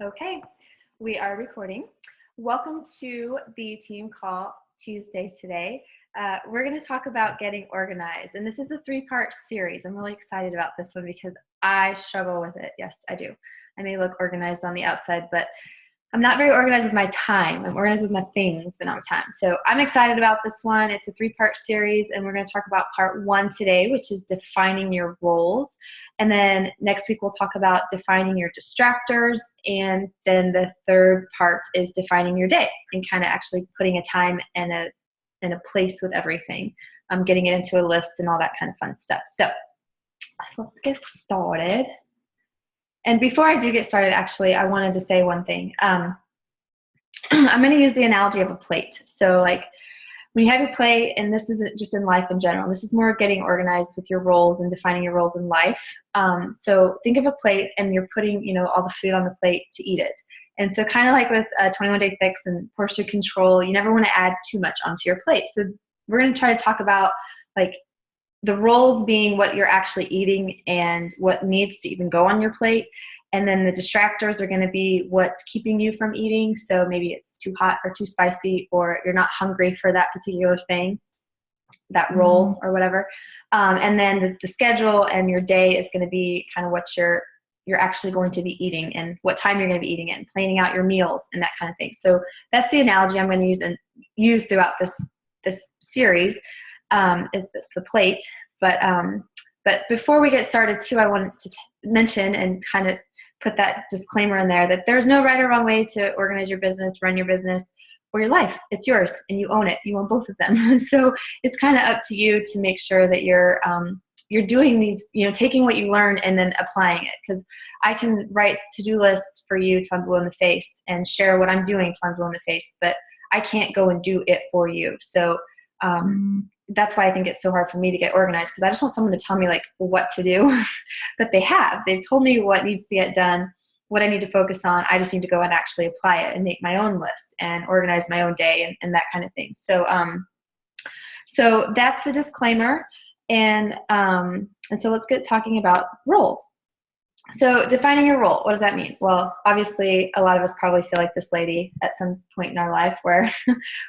Okay, we are recording. Welcome to the team call Tuesday today. We're going to talk about getting organized, and this is a three-part series. I'm really excited about this one because I struggle with it. Yes, I do. I may look organized on the outside, but I'm not very organized with my time. I'm organized with my things, but not my time. So I'm excited about this one. It's a three-part series, and we're going to talk about part one today, which is defining your roles. And then next week, we'll talk about defining your distractors. And then the third part is defining your day and kind of actually putting a time and a place with everything, getting it into a list and all that kind of fun stuff. So let's get started. And before I do get started, actually, I wanted to say one thing. I'm going to use the analogy of a plate. So like when you have your plate, and this isn't just in life in general, this is more getting organized with your roles and defining your roles in life. So think of a plate and you're putting, all the food on the plate to eat it. And so kind of like with 21 Day Fix and portion control, you never want to add too much onto your plate. So we're going to try to talk about like the roles being what you're actually eating and what needs to even go on your plate. And then the distractors are going to be what's keeping you from eating. So maybe it's too hot or too spicy, or you're not hungry for that particular thing, that role or whatever. And then the schedule and your day is going to be kind of what you're actually going to be eating and what time you're going to be eating it, and planning out your meals and that kind of thing. So that's the analogy I'm going to use throughout this series. Is the plate. But before we get started too, I wanted to mention and kind of put that disclaimer in there that there's no right or wrong way to organize your business, run your business, or your life. It's yours and you own it. You own both of them. So it's kind of up to you to make sure that you're doing these, taking what you learn and then applying it. Because I can write to-do lists for you till I'm blue in the face and share what I'm doing till I'm blue in the face, but I can't go and do it for you. So that's why I think it's so hard for me to get organized, because I just want someone to tell me like what to do. But they've told me what needs to get done, what I need to focus on. I just need to go and actually apply it and make my own list and organize my own day and that kind of thing. So so that's the disclaimer. And so let's get talking about roles. So defining your role, what does that mean? Well, obviously, a lot of us probably feel like this lady at some point in our life where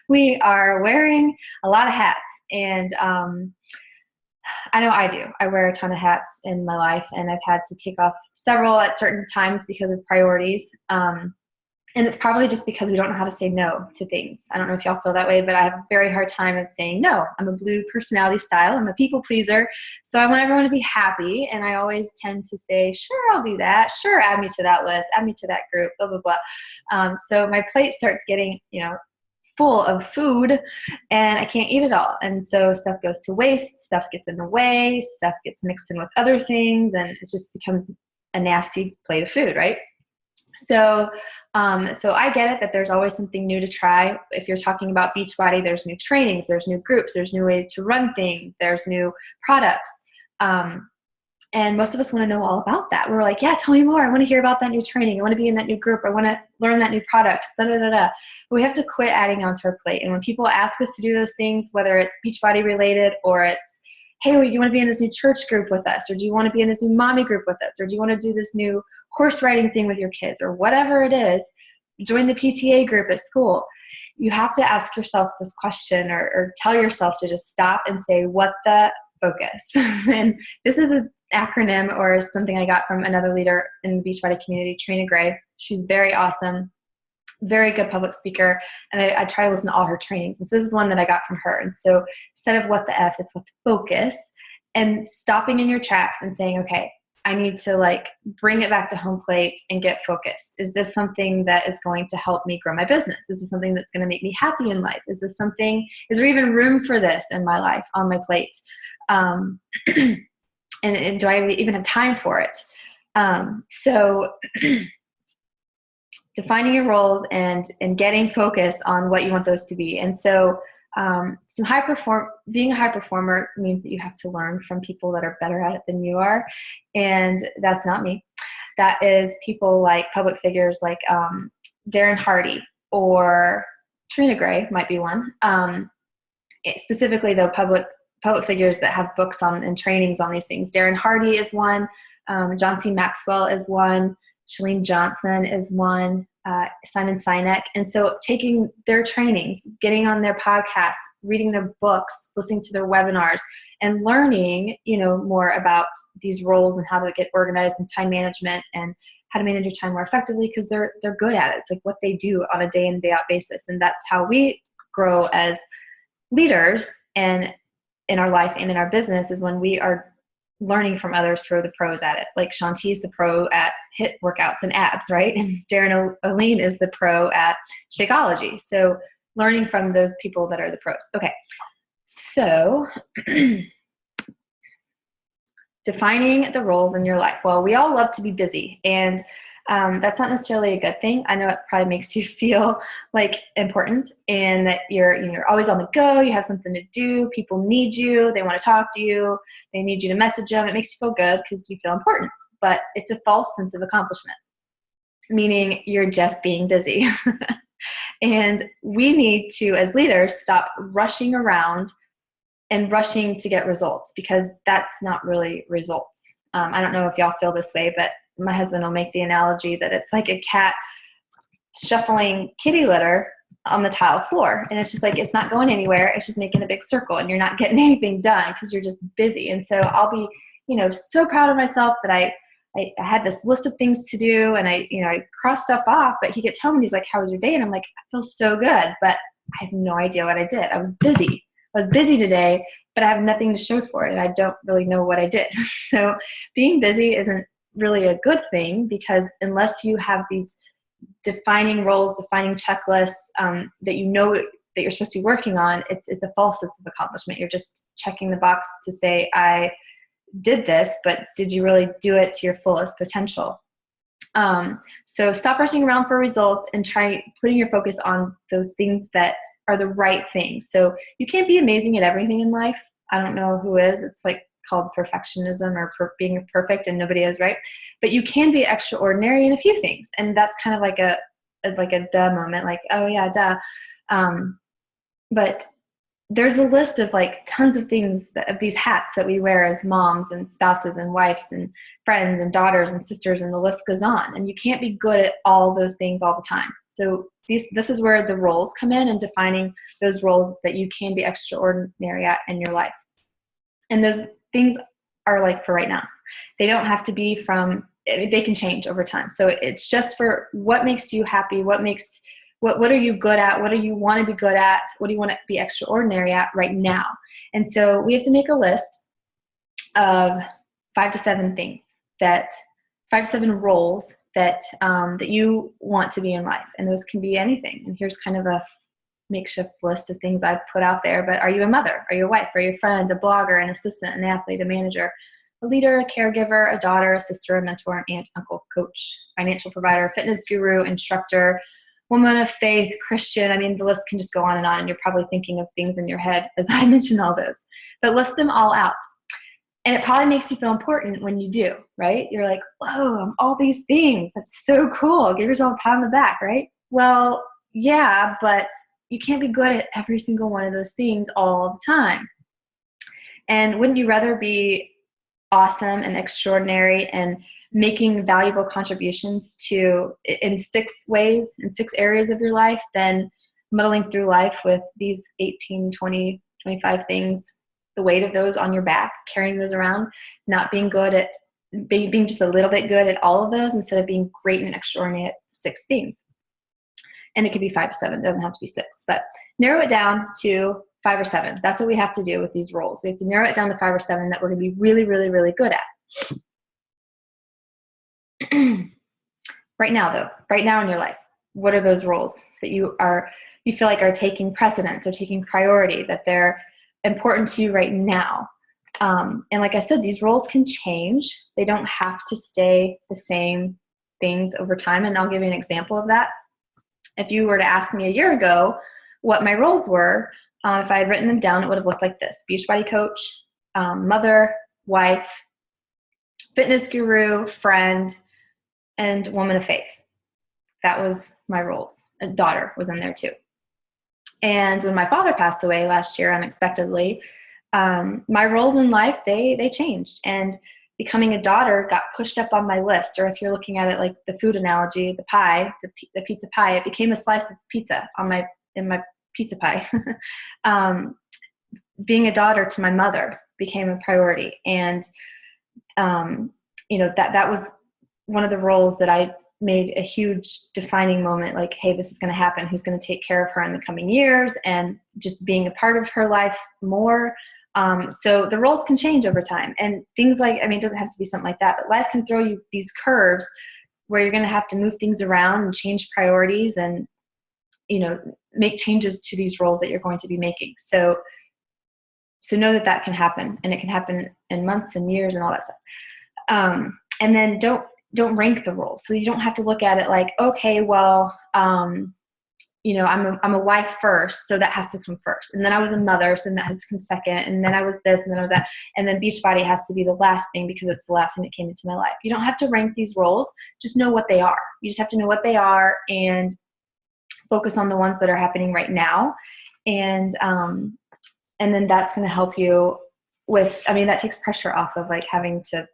we are wearing a lot of hats. And I know I do. I wear a ton of hats in my life, and I've had to take off several at certain times because of priorities. And it's probably just because we don't know how to say no to things. I don't know if y'all feel that way, but I have a very hard time of saying no. I'm a blue personality style. I'm a people pleaser. So I want everyone to be happy. And I always tend to say, sure, I'll do that. Sure, add me to that list. Add me to that group, blah, blah, blah. So my plate starts getting, full of food, and I can't eat it all. And so stuff goes to waste. Stuff gets in the way. Stuff gets mixed in with other things. And it just becomes a nasty plate of food, right? So I get it that there's always something new to try. If you're talking about Beachbody, there's new trainings, there's new groups, there's new ways to run things, there's new products. And most of us want to know all about that. We're like, yeah, tell me more. I want to hear about that new training. I want to be in that new group. I want to learn that new product. Da, da, da, da. But we have to quit adding onto our plate. And when people ask us to do those things, whether it's Beachbody related or it's, hey, well, you want to be in this new church group with us? Or do you want to be in this new mommy group with us? Or do you want to do this new horse riding thing with your kids? Or whatever it is, join the PTA group at school. You have to ask yourself this question or tell yourself to just stop and say, what the focus? And this is an acronym or something I got from another leader in the Beachbody community, Trina Gray. She's very awesome, very good public speaker, and I try to listen to all her trainings. And so this is one that I got from her. And so instead of what the F, it's what the focus, and stopping in your tracks and saying, okay, I need to bring it back to home plate and get focused. Is this something that is going to help me grow my business? Is this something that's going to make me happy in life? Is there even room for this in my life on my plate? And do I even have time for it? So defining your roles and getting focused on what you want those to be. And so being a high performer means that you have to learn from people that are better at it than you are. And that's not me. That is people like public figures like Darren Hardy or Trina Gray might be one. Specifically though, public figures that have books on and trainings on these things. Darren Hardy is one. John C. Maxwell is one. Chalene Johnson is one, Simon Sinek. And so taking their trainings, getting on their podcasts, reading their books, listening to their webinars, and learning, more about these roles and how to get organized and time management and how to manage your time more effectively, because they're good at it. It's like what they do on a day in, day out basis. And that's how we grow as leaders and in our life and in our business, is when we are learning from others who are the pros at it. Like Shanti's the pro at HIIT workouts and abs, right? And Darren O'Lean is the pro at Shakeology. So learning from those people that are the pros. Okay, so defining the roles in your life. Well, we all love to be busy, and that's not necessarily a good thing. I know it probably makes you feel like important and that you're always on the go. You have something to do. People need you. They want to talk to you. They need you to message them. It makes you feel good because you feel important, but it's a false sense of accomplishment, meaning you're just being busy. And we need to, as leaders, stop rushing around and rushing to get results, because that's not really results. I don't know if y'all feel this way, but my husband will make the analogy that it's like a cat shuffling kitty litter on the tile floor. And it's just like, it's not going anywhere. It's just making a big circle, and you're not getting anything done because you're just busy. And so I'll be, so proud of myself that I had this list of things to do, and I crossed stuff off, but he could tell me, he's like, how was your day? And I'm like, I feel so good, but I have no idea what I did. I was busy today, but I have nothing to show for it. And I don't really know what I did. So being busy isn't really a good thing, because unless you have these defining roles, defining checklists that that you're supposed to be working on, it's a false sense of accomplishment. You're just checking the box to say, I did this, but did you really do it to your fullest potential? So stop rushing around for results and try putting your focus on those things that are the right things. So you can't be amazing at everything in life. I don't know who is. It's like called perfectionism or being perfect, and nobody is, right? But you can be extraordinary in a few things, and that's kind of like a duh moment, like, oh yeah, duh. But there's a list of like tons of things of these hats that we wear as moms and spouses and wives and friends and daughters and sisters, and the list goes on. And you can't be good at all those things all the time. So this is where the roles come in, and defining those roles that you can be extraordinary at in your life. And those things are like for right now. They don't have to be they can change over time. So it's just for what makes you happy, what are you good at, what do you want to be good at, what do you want to be extraordinary at right now. And so we have to make a list of 5 to 7 things, 5 to 7 roles that you want to be in life. And those can be anything. And here's kind of a makeshift list of things I've put out there. But are you a mother? Are you a wife? Are you a friend, a blogger, an assistant, an athlete, a manager, a leader, a caregiver, a daughter, a sister, a mentor, an aunt, uncle, coach, financial provider, fitness guru, instructor, woman of faith, Christian? I mean, the list can just go on, and you're probably thinking of things in your head as I mentioned all those. But list them all out. And it probably makes you feel important when you do, right? You're like, whoa, I'm all these things. That's so cool. Give yourself a pat on the back, right? Well, yeah, but you can't be good at every single one of those things all the time. And wouldn't you rather be awesome and extraordinary and making valuable contributions in 6 ways, in 6 areas of your life, than muddling through life with these 18, 20, 25 things, the weight of those on your back, carrying those around, not being good at being just a little bit good at all of those, instead of being great and extraordinary at 6 things. And it could be 5 to 7, it doesn't have to be 6, but narrow it down to 5 or 7. That's what we have to do with these roles. We have to narrow it down to 5 or 7 that we're going to be really, really, really good at. Right now in your life, what are those roles that you feel like are taking precedence or taking priority, that they're important to you right now? And like I said, these roles can change. They don't have to stay the same things over time. And I'll give you an example of that. If you were to ask me a year ago what my roles were, if I had written them down, it would have looked like this: Beachbody coach, mother, wife, fitness guru, friend, and woman of faith. That was my roles. A daughter was in there too. And when my father passed away last year unexpectedly, my roles in life, they changed. And becoming a daughter got pushed up on my list. Or if you're looking at it like the food analogy, the pie, the pizza pie, it became a slice of pizza in my pizza pie. Being a daughter to my mother became a priority. And, that was one of the roles that I made a huge defining moment, like, hey, this is going to happen. Who's going to take care of her in the coming years, and just being a part of her life more. So the roles can change over time, and things like, it doesn't have to be something like that, but life can throw you these curves where you're going to have to move things around and change priorities and, make changes to these roles that you're going to be making. So know that can happen, and it can happen in months and years and all that stuff. And then don't rank the roles. So you don't have to look at it like, okay, well, I'm a wife first, so that has to come first. And then I was a mother, so then that has to come second. And then I was this, and then I was that. And then Beachbody has to be the last thing because it's the last thing that came into my life. You don't have to rank these roles. Just know what they are. You just have to know what they are and focus on the ones that are happening right now. And then that's going to help you with, that takes pressure off of like having to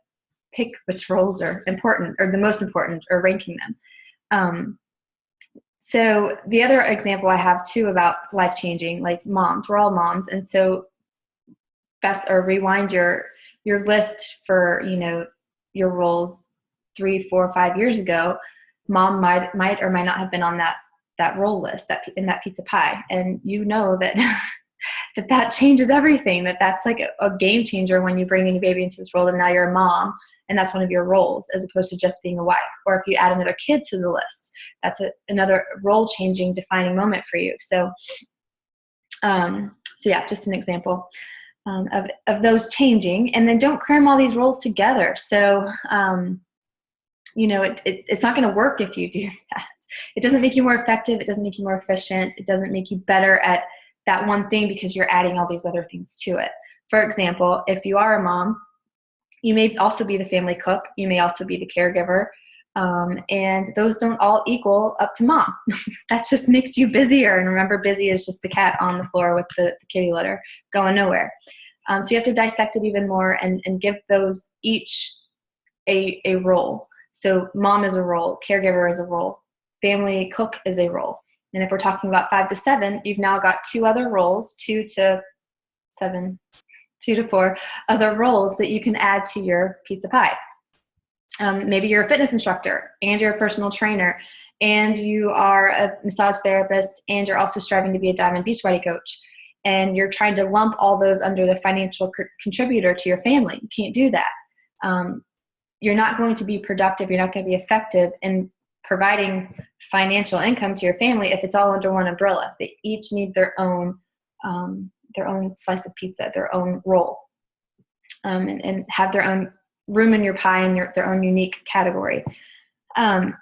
pick which roles are important or the most important or ranking them. So the other example I have too about life changing, like moms, we're all moms. And so rewind your list for, your roles 3, 4, 5 years ago. Mom might or might not have been on that role list in that pizza pie. And that that changes everything, that's like a game changer when you bring a new baby into this role and now you're a mom and that's one of your roles as opposed to just being a wife. Or if you add another kid to the list, that's another role changing defining moment for you. So yeah, just an example of those changing. And then don't cram all these roles together. So it's not going to work if you do that. It doesn't make you more effective. It doesn't make you more efficient. It doesn't make you better at that one thing because you're adding all these other things to it. For example, if you are a mom, you may also be the family cook. You may also be the caregiver. And those don't all equal up to mom. That just makes you busier. And remember, busy is just the cat on the floor with the kitty litter going nowhere. So you have to dissect it even more and give those each a role. So mom is a role, caregiver is a role, family cook is a role. And if we're talking about 5 to 7, you've now got 2 other roles, 2 to 4 other roles that you can add to your pizza pie. Maybe you're a fitness instructor and you're a personal trainer and you are a massage therapist and you're also striving to be a Diamond Beachbody coach. And you're trying to lump all those under the financial contributor to your family. You can't do that. You're not going to be productive. You're not going to be effective in providing financial income to your family if it's all under one umbrella. They each need their own slice of pizza, their own role, and have their own room in your pie and their own unique category. And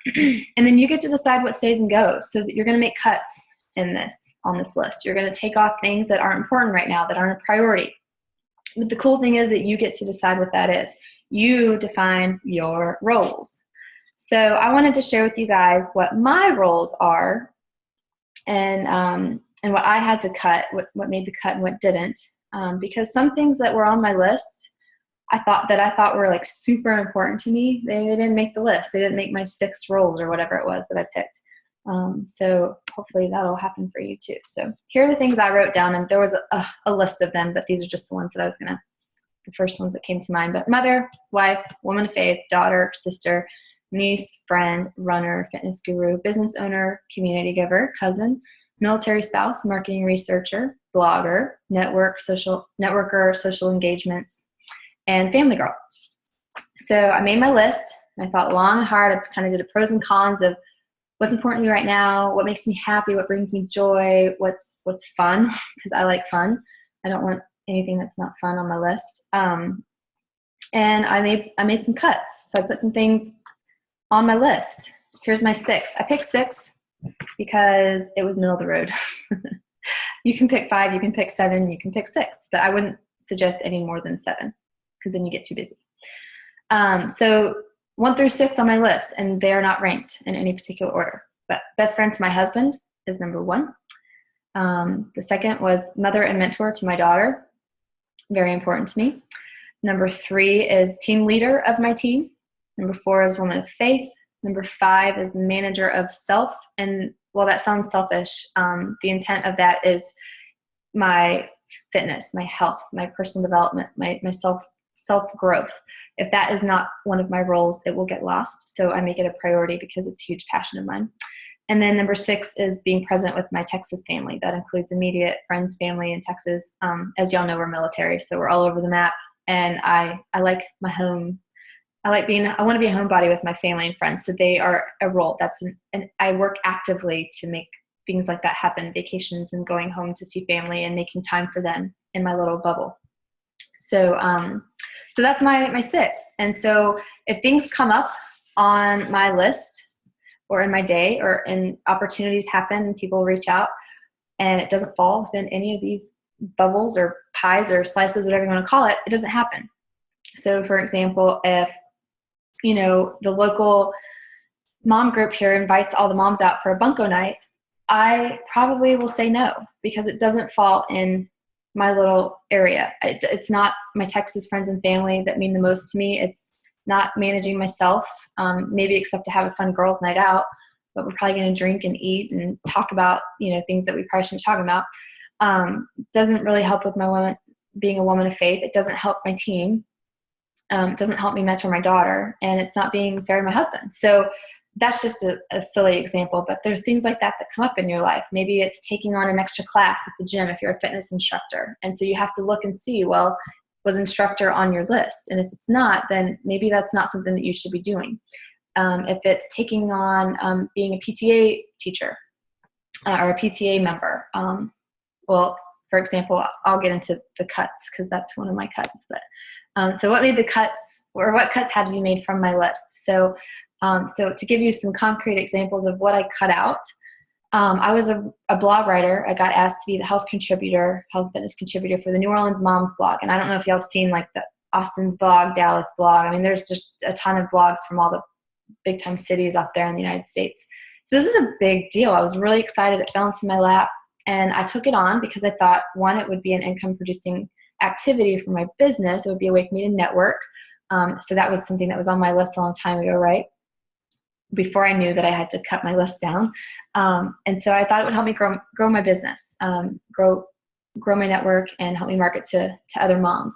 then you get to decide what stays and goes. So that you're going to make cuts on this list. You're going to take off things that aren't important right now, that aren't a priority. But the cool thing is that you get to decide what that is. You define your roles. So I wanted to share with you guys what my roles are and what I had to cut, what made the cut and what didn't. Because some things that were on my list, I thought were like super important to me, they didn't make the list. They didn't make my 6 roles or whatever it was that I picked. So hopefully that'll happen for you too. So here are the things I wrote down, and there was a list of them, but these are just the ones that the first ones that came to mind. But mother, wife, woman of faith, daughter, sister, niece, friend, runner, fitness guru, business owner, community giver, cousin, military spouse, marketing researcher, blogger, networker, social engagements, and family girl. So I made my list. I thought long and hard. I kind of did a pros and cons of what's important to me right now, what makes me happy, what brings me joy, what's fun, because I like fun. I don't want anything that's not fun on my list. And I made some cuts. So I put some things on my list. Here's my 6. I picked 6 because it was middle of the road. You can pick 5, you can pick 7, you can pick 6, but I wouldn't suggest any more than 7 because then you get too busy. So 1 through 6 on my list, and they are not ranked in any particular order. But best friend to my husband is number 1. The second was mother and mentor to my daughter. Very important to me. Number 3 is team leader of my team. Number 4 is woman of faith. Number 5 is manager of self. And while that sounds selfish, the intent of that is my fitness, my health, my personal development, my self-growth. If that is not one of my roles, it will get lost. So I make it a priority because it's a huge passion of mine. And then number 6 is being present with my Texas family. That includes immediate friends, family in Texas. As y'all know, we're military, so we're all over the map. And I like my home. I want to be a homebody with my family and friends. So they are a role. And I work actively to make things like that happen, vacations and going home to see family and making time for them in my little bubble. So that's my 6. And so if things come up on my list or in my day and opportunities happen and people reach out and it doesn't fall within any of these bubbles or pies or slices, whatever you want to call it, it doesn't happen. So for example, if, the local mom group here invites all the moms out for a bunko night, I probably will say no because it doesn't fall in my little area. It's not my Texas friends and family that mean the most to me. It's not managing myself, maybe except to have a fun girls' night out, but we're probably going to drink and eat and talk about, things that we probably shouldn't talk about. Doesn't really help with being a woman of faith. It doesn't help my team. It doesn't help me mentor my daughter, and it's not being fair to my husband. So that's just a silly example, but there's things like that come up in your life. Maybe it's taking on an extra class at the gym if you're a fitness instructor. And so you have to look and see, well, was instructor on your list? And if it's not, then maybe that's not something that you should be doing. If it's taking on being a PTA teacher or a PTA member, well, for example, I'll get into the cuts because that's one of my cuts. But so what made the cuts, or what cuts had to be made from my list? So to give you some concrete examples of what I cut out, I was a blog writer. I got asked to be the health fitness contributor for the New Orleans Moms blog. And I don't know if y'all have seen like the Austin's blog, Dallas blog. I mean, there's just a ton of blogs from all the big time cities out there in the United States. So this is a big deal. I was really excited. It fell into my lap and I took it on because I thought, one, it would be an income producing activity for my business. It would be a way for me to network. So that was something that was on my list a long time ago, right? Before I knew that I had to cut my list down. And so I thought it would help me grow my business, grow my network and help me market to other moms.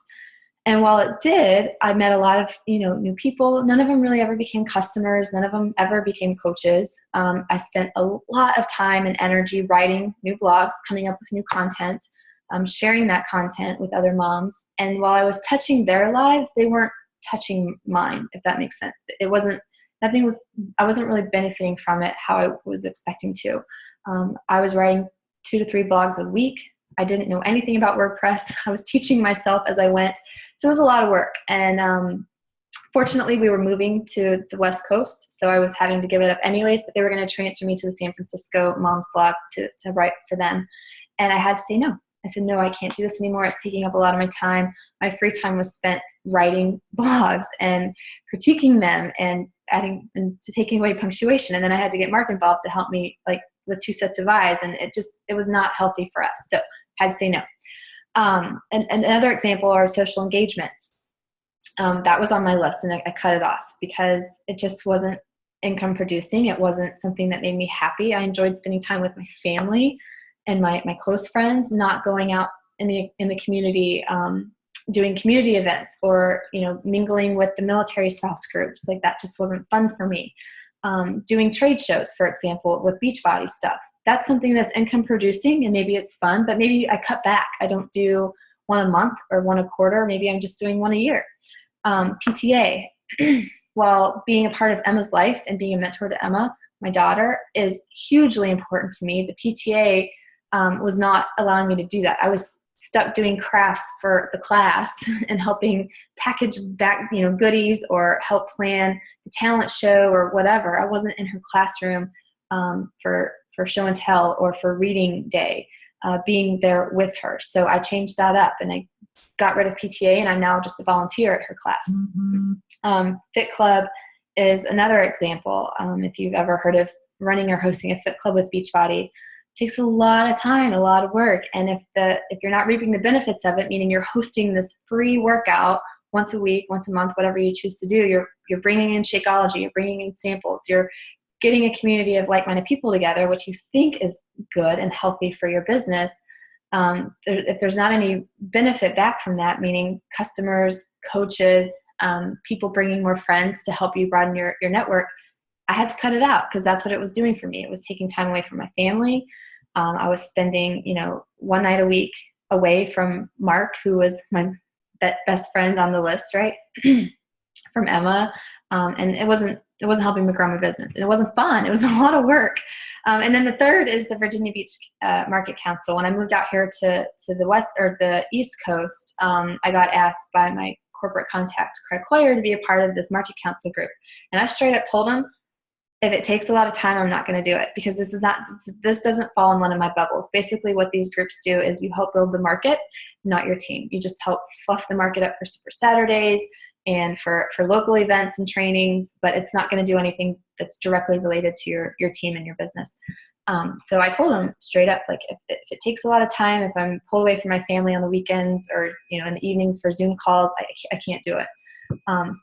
And while it did, I met a lot of, new people. None of them really ever became customers. None of them ever became coaches. I spent a lot of time and energy writing new blogs, coming up with new content, sharing that content with other moms. And while I was touching their lives, they weren't touching mine, if that makes sense. I wasn't really benefiting from it how I was expecting to. I was writing 2 to 3 blogs a week. I didn't know anything about WordPress. I was teaching myself as I went. So it was a lot of work. And fortunately, we were moving to the West Coast, so I was having to give it up anyways, but they were going to transfer me to the San Francisco Moms blog to write for them. And I had to say no. I said, no, I can't do this anymore. It's taking up a lot of my time. My free time was spent writing blogs and critiquing them and adding and to taking away punctuation. And then I had to get Mark involved to help me like with 2 sets of eyes. And it was not healthy for us. So I had to say no. And another example are social engagements. That was on my list and I cut it off because it just wasn't income producing. It wasn't something that made me happy. I enjoyed spending time with my family and my close friends, not going out in the community, doing community events or, mingling with the military spouse groups. Like that just wasn't fun for me. Doing trade shows, for example, with Beachbody stuff. That's something that's income producing and maybe it's fun, but maybe I cut back. I don't do one a month or one a quarter. Maybe I'm just doing one a year. PTA, while being a part of Emma's life and being a mentor to Emma, my daughter, is hugely important to me. The PTA was not allowing me to do that. I was stuck doing crafts for the class and helping package back, goodies or help plan the talent show or whatever. I wasn't in her classroom for show and tell or for reading day, being there with her. So I changed that up and I got rid of PTA and I'm now just a volunteer at her class. Mm-hmm. Fit Club is another example. If you've ever heard of running or hosting a fit club with Beachbody, takes a lot of time, a lot of work. And if you're not reaping the benefits of it, meaning you're hosting this free workout once a week, once a month, whatever you choose to do, you're bringing in Shakeology, you're bringing in samples, you're getting a community of like-minded people together, which you think is good and healthy for your business. If there's not any benefit back from that, meaning customers, coaches, people bringing more friends to help you broaden your network, I had to cut it out because that's what it was doing for me. It was taking time away from my family. I was spending, one night a week away from Mark, who was my best friend on the list, right? From Emma. And it wasn't helping me grow my business, and it wasn't fun. It was a lot of work. And then the third is the Virginia Beach Market Council. When I moved out here to the west or the East Coast, I got asked by my corporate contact, Craig Hoyer, to be a part of this Market Council group. And I straight up told him, if it takes a lot of time, I'm not going to do it, because this doesn't fall in one of my bubbles. Basically what these groups do is you help build the market, not your team. You just help fluff the market up for Super Saturdays and for local events and trainings, but it's not going to do anything that's directly related to your team and your business. So I told him straight up, like, if it takes a lot of time, if I'm pulled away from my family on the weekends or, in the evenings for Zoom calls, I can't do it.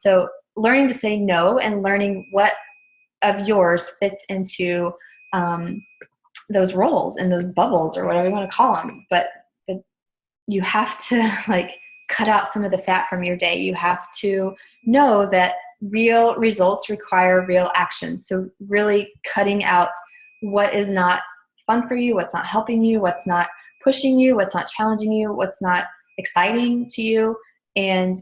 So learning to say no and learning what of yours fits into those roles and those bubbles or whatever you want to call them. But you have to cut out some of the fat from your day. You have to know that real results require real action. So really cutting out what is not fun for you, what's not helping you, what's not pushing you, what's not challenging you, what's not exciting to you, and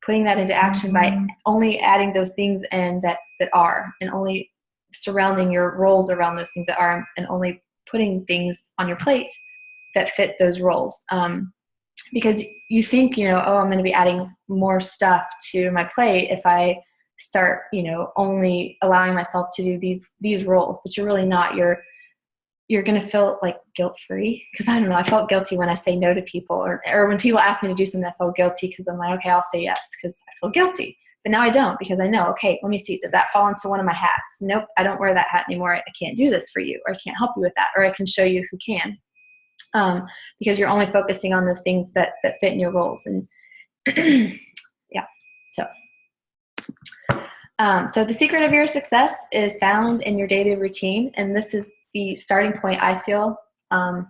putting that into action by only adding those things in that are, and only surrounding your roles around those things that are, and only putting things on your plate that fit those roles. Because you think, I'm going to be adding more stuff to my plate if I start, only allowing myself to do these roles, but you're really not. You're going to feel guilt-free, because I don't know, I felt guilty when I say no to people, or when people ask me to do something, I felt guilty because I'm like, okay, I'll say yes because I feel guilty. But now I don't, because I know, okay, let me see, does that fall into one of my hats? Nope, I don't wear that hat anymore. I can't do this for you, or I can't help you with that, or I can show you who can. Because you're only focusing on those things that fit in your roles. And yeah, so the secret of your success is found in your daily routine. And this is the starting point, I feel,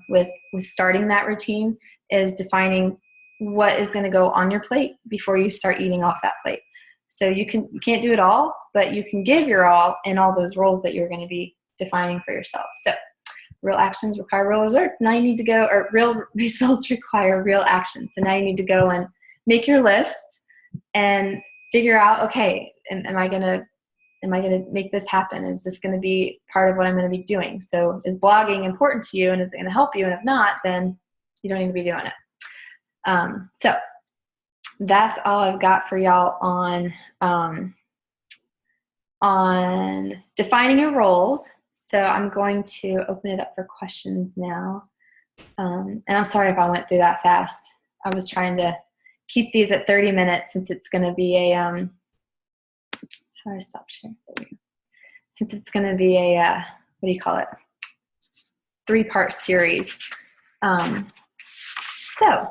with starting that routine, is defining what is going to go on your plate before you start eating off that plate. So you can't do it all, but you can give your all in all those roles that you're going to be defining for yourself. So real actions require real results. Now you need to go, or real results require real actions. So now you need to go and make your list and figure out, okay, am I going to make this happen? Is this going to be part of what I'm going to be doing? So is blogging important to you, and is it going to help you? And if not, then you don't need to be doing it. So that's all I've got for y'all on defining your roles. So I'm going to open it up for questions now. And I'm sorry if I went through that fast. I was trying to keep these at 30 minutes since it's going to be a, how do I stop sharing? Since it's going to be a, what do you call it? 3-part series. So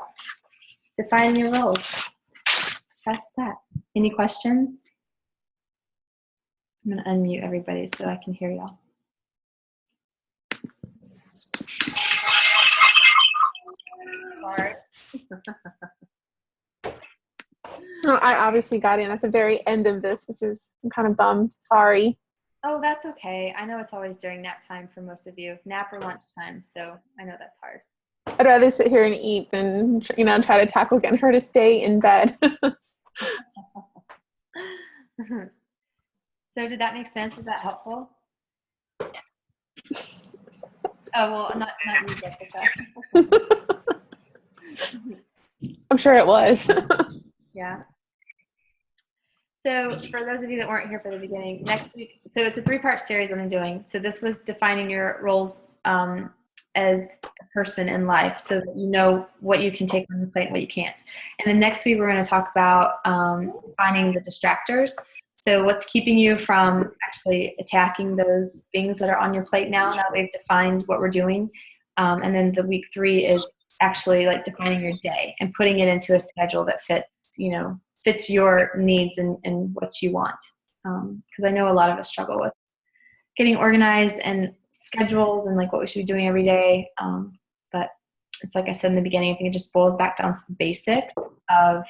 defining your roles. That's that. Any questions? I'm going to unmute everybody so I can hear y'all. No, I obviously got in at the very end of this, which is, I'm kind of bummed. Sorry. Oh, that's okay. I know it's always during nap time for most of you, nap or lunchtime. So I know that's hard. I'd rather sit here and eat than, try to tackle getting her to stay in bed. So did that make sense? Is that helpful? Oh, well, not you, Jessica. I'm sure it was. Yeah. So for those of you that weren't here for the beginning, next week, so it's a 3-part series that I'm doing. So this was defining your roles as a person in life, so that you know what you can take on the plate and what you can't. And then next week, we're going to talk about finding the distractors. So what's keeping you from actually attacking those things that are on your plate now that we've defined what we're doing. And then the week 3 is actually defining your day and putting it into a schedule that fits, fits your needs and what you want. Because I know a lot of us struggle with getting organized and scheduled and like what we should be doing every day. But it's like I said in the beginning, I think it just boils back down to the basics of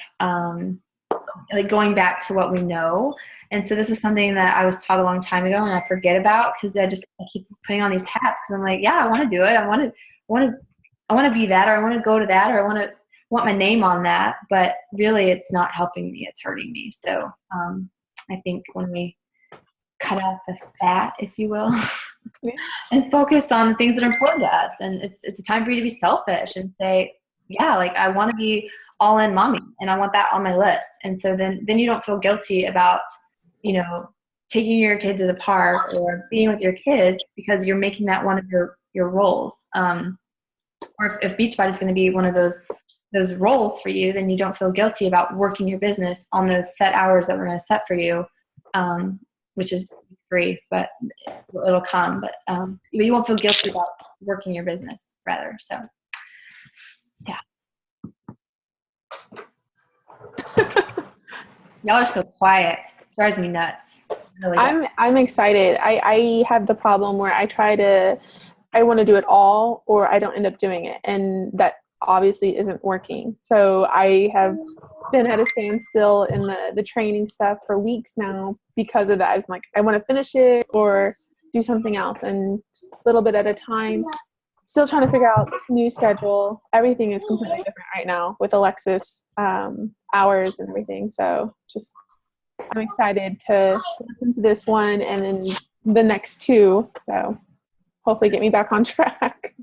like going back to what we know. And so this is something that I was taught a long time ago and I forget about because I keep putting on these hats because I'm like, yeah, I want to do it. I want to be that, or I want to go to that, or I want my name on that. But really it's not helping me. It's hurting me. So I think when we cut out the fat, if you will, and focus on the things that are important to us. And it's a time for you to be selfish and say, yeah, like I want to be all in mommy and I want that on my list. And so then you don't feel guilty about, taking your kid to the park or being with your kids because you're making that one of your roles. Or if Beachbody is going to be one of those roles for you, then you don't feel guilty about working your business on those set hours that we're going to set for you, which is free, but it'll come. But you won't feel guilty about working your business, rather. So, yeah. Y'all are so quiet. It drives me nuts. Really I'm excited. I have the problem where I want to do it all or I don't end up doing it. And that obviously isn't working. So I have been at a standstill in the training stuff for weeks now because of that. I'm like, I want to finish it or do something else, and just a little bit at a time. Still trying to figure out this new schedule. Everything is completely different right now with Alexis, hours and everything. So I'm excited to listen to this one and then the next two. So hopefully get me back on track.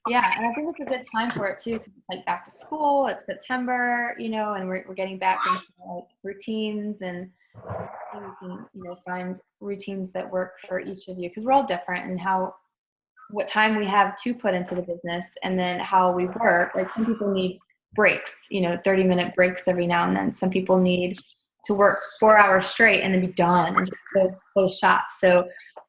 Yeah, and I think it's a good time for it too, because it's like back to school. It's September, and we're getting back into like routines, and we can find routines that work for each of you, because we're all different and what time we have to put into the business, and then how we work. Like some people need breaks, 30-minute breaks every now and then. Some people need to work 4 hours straight and then be done and just close shop. So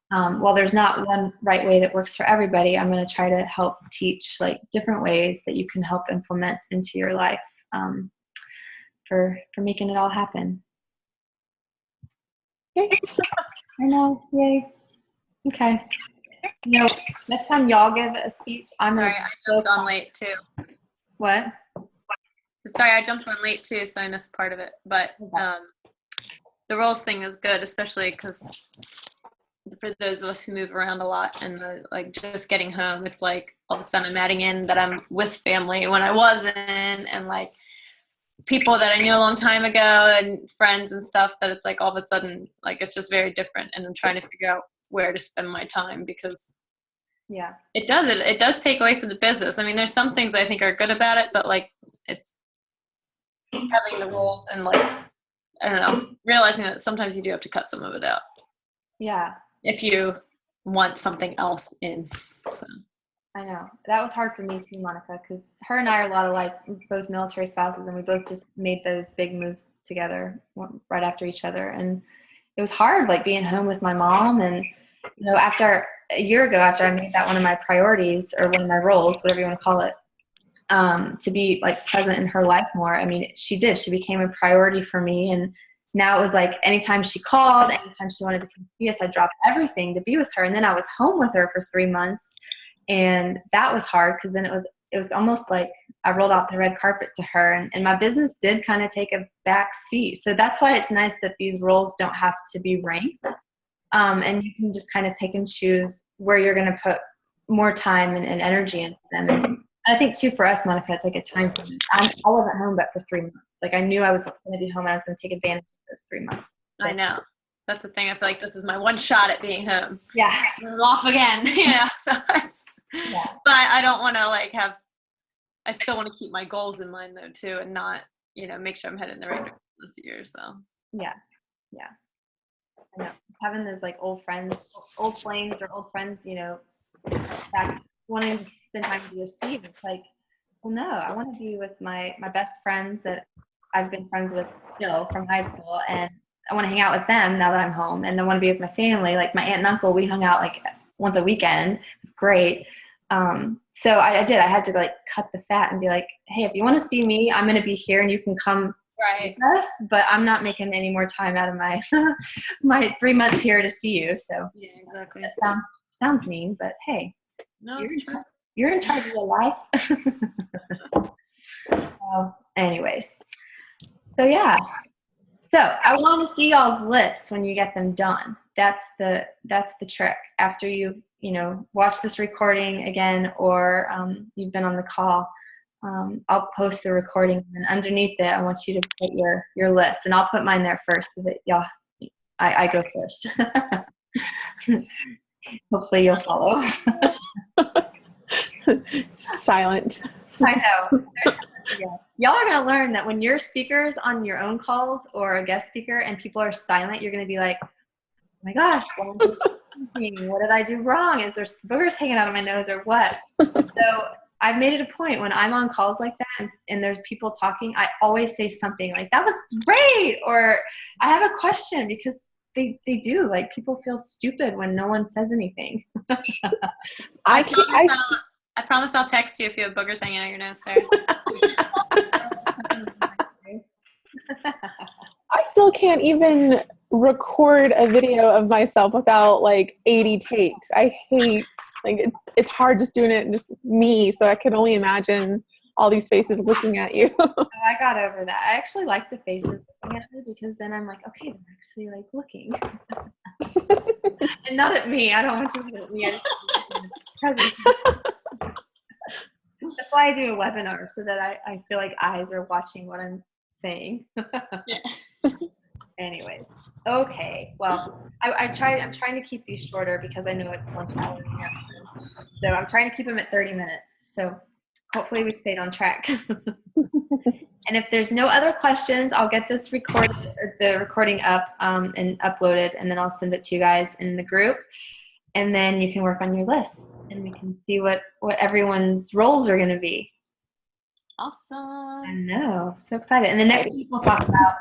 while there's not one right way that works for everybody, I'm going to try to help teach like different ways that you can help implement into your life for making it all happen. Yay. I know. Yay. Okay. Next time y'all give a speech, I'm sorry, I jumped on late too. What? Sorry, I jumped on late too, so I missed part of it. But the roles thing is good, especially because for those of us who move around a lot and just getting home, it's like all of a sudden I'm adding in that I'm with family when I wasn't, and like people that I knew a long time ago and friends and stuff, that it's like all of a sudden like it's just very different, and I'm trying to figure out where to spend my time, because it does take away from the business. I mean, there's some things I think are good about it, but like it's having the roles and like I don't know, realizing that sometimes you do have to cut some of it out. Yeah. If you want something else in. So. I know. That was hard for me too, Monica, because her and I are a lot alike, both military spouses, and we both just made those big moves together right after each other. And it was hard, like being home with my mom. And, after a year ago, after I made that one of my priorities or one of my roles, whatever you want to call it, to be like present in her life more. I mean, she became a priority for me. And now it was like anytime she called, anytime she wanted to come see us, I dropped everything to be with her. And then I was home with her for 3 months. And that was hard, because then it was almost like I rolled out the red carpet to her, and my business did kind of take a back seat. So that's why it's nice that these roles don't have to be ranked. And you can just kind of pick and choose where you're going to put more time and energy into them. And I think too, for us, Monica, it's like a time commitment. I wasn't home but for 3 months. Like I knew I was going to be home and I was going to take advantage of those 3 months. I know. That's the thing. I feel like this is my one shot at being home. Yeah. I'm off again. So it's, but I don't want to I still want to keep my goals in mind though too, and not, make sure I'm headed in the right direction this year. So. Yeah. I know. Having those like old friends, old flames or old friends, back wanting to spend time with you, Steve. It's like, well, no, I want to be with my best friends that I've been friends with still from high school, and I want to hang out with them now that I'm home, and I want to be with my family. Like my aunt and uncle, we hung out like once a weekend. It's great. So I did. I had to like cut the fat and be like, hey, if you want to see me, I'm going to be here, and you can come Right. with us, but I'm not making any more time out of my my 3 months here to see you. So Yeah, exactly. that sounds mean, but hey, No, it's true. you're in charge of your life. Anyways, so yeah. So I want to see y'all's lists when you get them done. That's the trick. After you've watched this recording again, or you've been on the call, I'll post the recording, and underneath it, I want you to put your list, and I'll put mine there first so that y'all. I go first. Hopefully you'll follow. Silent. I know. Y'all are going to learn that when you're speakers on your own calls or a guest speaker and people are silent, you're going to be like, oh my gosh, what did I do wrong? Is there boogers hanging out of my nose or what? So I've made it a point when I'm on calls like that and there's people talking, I always say something like, that was great, or I have a question, because they do. Like, people feel stupid when no one says anything. I promise I'll text you if you have boogers hanging out your nose, Sarah. I still can't even record a video of myself without like 80 takes. I hate, like, it's hard just doing it just me, so I can only imagine all these faces looking at you. I got over that. I actually like the faces looking at me, because then I'm like, okay, they're actually like looking. And not at me. I don't want you to look at me. I just That's why I do a webinar, so that I feel like eyes are watching what I'm saying. Anyways, okay. Well, I'm trying to keep these shorter because I know it's lunch hour here. So I'm trying to keep them at 30 minutes. So hopefully we stayed on track. And if there's no other questions, I'll get this the recording up and uploaded, and then I'll send it to you guys in the group. And then you can work on your list, and we can see what everyone's roles are going to be. Awesome. I know. So excited. And the next week we'll talk about,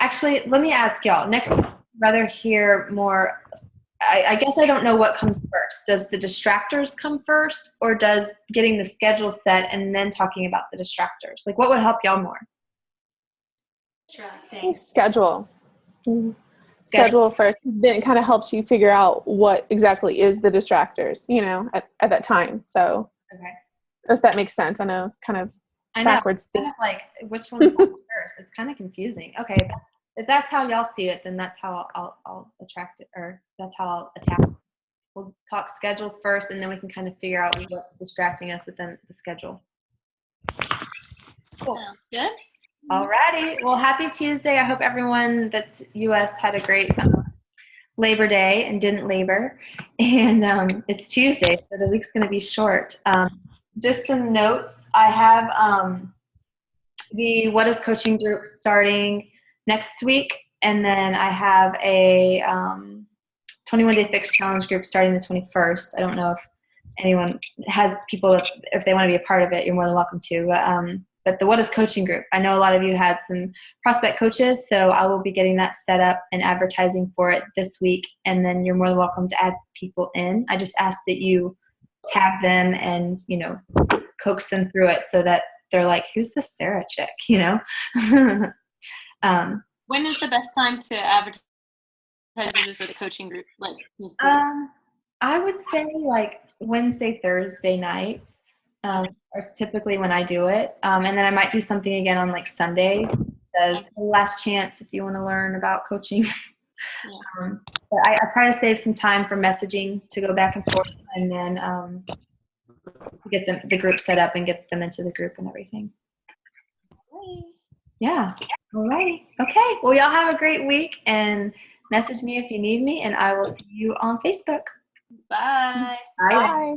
actually, let me ask y'all, next week, I'd rather hear more, I guess I don't know what comes first. Does the distractors come first, or does getting the schedule set and then talking about the distractors? Like, what would help y'all more? Schedule. Schedule first. Then it kind of helps you figure out what exactly is the distractors, at that time. So, okay, if that makes sense. I know, kind of backwards. Kind of like, which one's first? It's kind of confusing. Okay, if that's how y'all see it, then that's how I'll attract it, or that's how I'll attack it. We'll talk schedules first, and then we can kind of figure out what's distracting us within the schedule. Cool. Sounds good. Alrighty. Well, happy Tuesday. I hope everyone that's U.S. had a great Labor Day and didn't labor. And it's Tuesday, so the week's going to be short. Just some notes. I have the What is Coaching group starting next week. And then I have a 21-Day Fix Challenge group starting the 21st. I don't know if anyone has people, if they want to be a part of it, you're more than welcome to. But the What is Coaching group, I know a lot of you had some prospect coaches, so I will be getting that set up and advertising for it this week. And then you're more than welcome to add people in. I just ask that you tag them and, coax them through it so that they're like, who's this Sarah chick, When is the best time to advertise for the coaching group? I would say like Wednesday, Thursday nights. Are typically when I do it. And then I might do something again on like Sunday as a last chance if you want to learn about coaching. Yeah. But I try to save some time for messaging to go back and forth, and then get the group set up and get them into the group and everything. Yeah. All right. Okay. Well, y'all have a great week, and message me if you need me, and I will see you on Facebook. Bye. Bye. Bye.